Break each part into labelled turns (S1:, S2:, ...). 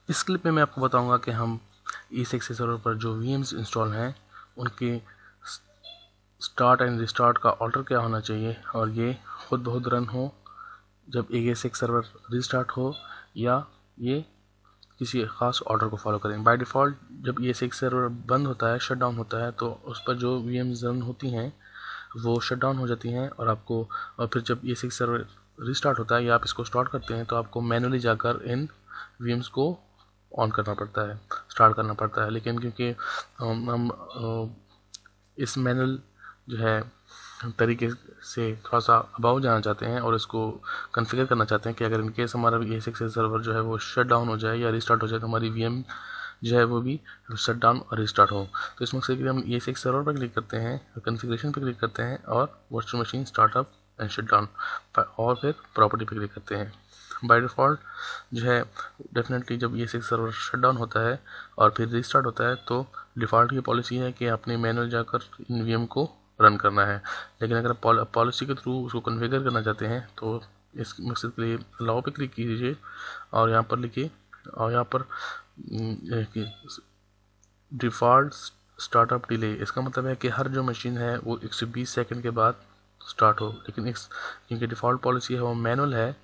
S1: इस क्लिप में मैं आपको बताऊंगा कि हम E6 सर्वर पर जो VMs इंस्टॉल हैं उनके स्टार्ट एंड रिस्टार्ट का ऑर्डर क्या होना चाहिए और ये खुद बहुत रन हो जब E6 सर्वर रिस्टार्ट हो या ये किसी ख़ास ऑर्डर को फॉलो करें। बाय डिफ़ॉल्ट जब E6 सर्वर बंद होता है, शट डाउन होता है, तो उस पर जो VMs रन होती हैं वो शट डाउन हो जाती हैं और फिर जब E6 सर्वर रिस्टार्ट होता है या आप इसको स्टार्ट करते हैं तो आपको मैनुअली जाकर इन VMs को ऑन करना पड़ता है, स्टार्ट करना पड़ता है। लेकिन क्योंकि हम इस मैनुअल जो है तरीके से थोड़ा सा अबाव जाना चाहते हैं और इसको कॉन्फ़िगर करना चाहते हैं कि अगर इनकेस हमारा E6 सर्वर जो है वो शट डाउन हो जाए या रिस्टार्ट हो जाए तो हमारी VM जो है वो भी शट डाउन और रिस्टार्ट हो। तो इस मकसद के लिए हम E6 सर्वर पर क्लिक करते हैं, कॉन्फ़िगरेशन पर क्लिक करते हैं और virtual machine startup and shut down और फिर प्रॉपर्टी पर क्लिक करते हैं। बाय डिफ़ॉल्ट जो है डेफिनेटली जब E6 सर्वर शट डाउन होता है और फिर रिस्टार्ट होता है तो डिफ़ॉल्ट की पॉलिसी है कि आपने मैनुअल जाकर इन VM को रन करना है। लेकिन अगर आप पॉलिसी के थ्रू उसको कॉन्फ़िगर करना चाहते हैं तो इस मकसद के लिए अलाउ पे क्लिक कीजिए और यहाँ पर लिखिए और यहाँ पर डिफ़ॉल्ट स्टार्टअप डिले। इसका मतलब है कि हर जो मशीन है वो 120 सेकंड के बाद स्टार्ट हो। लेकिन क्योंकि डिफ़ॉल्ट पॉलिसी है वो मैनुअल है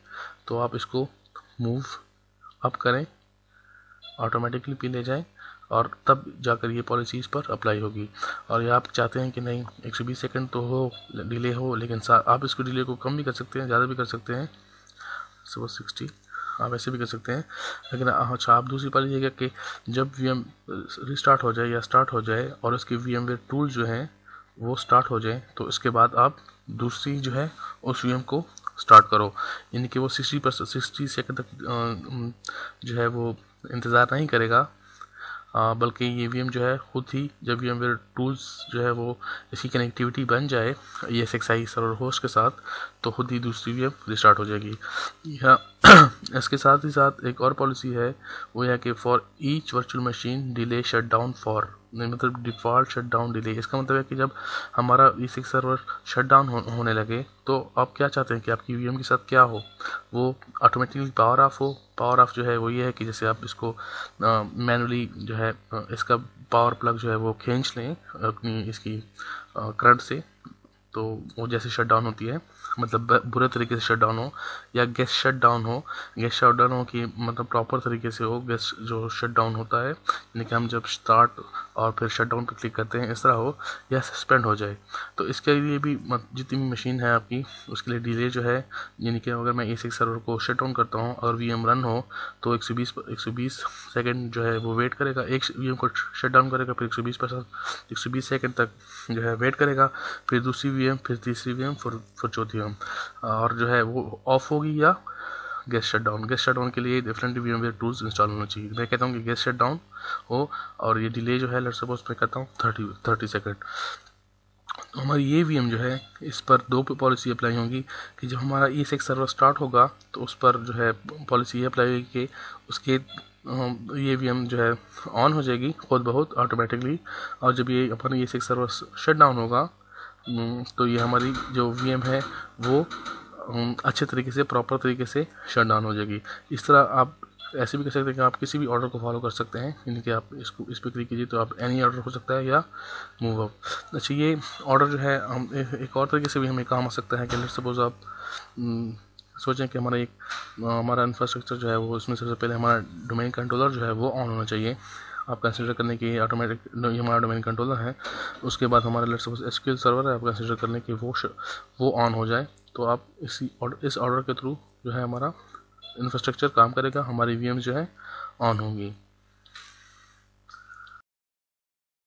S1: तो आप इसको मूव अप करें, ऑटोमेटिकली पे ले जाएं और तब जाकर ये पॉलिसी इस पर अप्लाई होगी। और ये आप चाहते हैं कि नहीं 120 सेकंड तो हो डिले हो, लेकिन आप इसको डिले को कम भी कर सकते हैं, ज़्यादा भी कर सकते हैं, सपोज 60 आप ऐसे भी कर सकते हैं। लेकिन अच्छा आप दूसरी पॉलिसी है कि जब VM रिस्टार्ट हो जाए या स्टार्ट हो जाए और उसके VMware टूल जो हैं वो स्टार्ट हो जाए तो इसके बाद आप दूसरी जो है उस VM को स्टार्ट करो, यानी कि वो 60 सेकंड तक जो है वो इंतज़ार नहीं करेगा, बल्कि ये VM जो है खुद ही जब VMware टूल्स जो है वो इसकी कनेक्टिविटी बन जाए ESXi सर्वर होस्ट के साथ तो खुद ही दूसरी VM रिस्टार्ट हो जाएगी। या इसके साथ ही साथ एक और पॉलिसी है वो है कि for each virtual machine delay shut down for, मतलब डिफ़ॉल्ट शट डाउन डिले। इसका मतलब है कि जब हमारा E6 सर्वर शट डाउन होने लगे तो आप क्या चाहते हैं कि आपकी VM के साथ क्या हो, वो ऑटोमेटिकली पावर ऑफ हो। पावर ऑफ जो है वो ये है कि जैसे आप इसको मैनुअली जो है इसका पावर प्लग जो है वो खींच लें अपनी इसकी करंट से, तो वो जैसे शट डाउन होती है, मतलब बुरे तरीके से शट डाउन हो या गैस शट डाउन हो, गैस शट डाउन हो कि मतलब प्रॉपर तरीके से हो गैस जो शट डाउन होता है, यानी कि हम जब स्टार्ट और फिर शट डाउन पर क्लिक करते हैं इस तरह हो, या सस्पेंड हो जाए। तो इसके लिए भी जितनी भी मशीन है आपकी उसके लिए डिले जो है, यानी कि अगर मैं E6 सर्वर को शट डाउन करता हूँ और VM रन हो तो 120 सेकेंड जो है वो वेट करेगा, एक VM को शट डाउन करेगा, फिर 120 सेकेंड तक जो है वेट करेगा, फिर दूसरी VM, फिर तीसरी VM, फिर चौथी VM, और जो है वो ऑफ होगी या गैस शट डाउन के लिए डिफरेंट VMware टूल्स इंस्टॉल होना चाहिए। मैं कहता हूँ कि गैस शट डाउन हो और ये डिले जो है लेट्स सपोज मैं कहता हूँ 30 सेकेंड। तो हमारी ये VM जो है इस पर दो पॉलिसी अप्लाई होंगी कि जब हमारा E6 सर्वर स्टार्ट होगा तो उस पर जो है पॉलिसी ये अप्लाई होगी कि उसके ये VM जो है ऑन हो जाएगी खुद बहुत ऑटोमेटिकली, और जब ये अपना E6 सर्वर शट डाउन होगा तो ये हमारी जो VM है वो अच्छे तरीके से प्रॉपर तरीके से शट डाउन हो जाएगी। इस तरह आप ऐसे भी कर सकते हैं कि आप किसी भी ऑर्डर को फॉलो कर सकते हैं, यानी कि आप इस पर क्लिक कीजिए तो आप एनी ऑर्डर हो सकता है या मूव अप। अच्छा ये ऑर्डर जो है हम एक और तरीके से भी हमें काम आ सकता है कि लेट्स सपोज आप सोचें कि हमारा इंफ्रास्ट्रक्चर जो है वो उसमें सबसे पहले हमारा डोमेन कंट्रोलर जो है वो ऑन होना चाहिए। आप कंसिडर करने की ऑटोमेटिक ये हमारा डोमेन कंट्रोलर है, उसके बाद हमारा लेट्स सपोज SQL सर्वर है, आप कंसिडर करने की वो ऑन हो जाए तो आप इस ऑर्डर के थ्रू जो है हमारा इंफ्रास्ट्रक्चर काम करेगा, हमारी VMs जो है ऑन होंगी।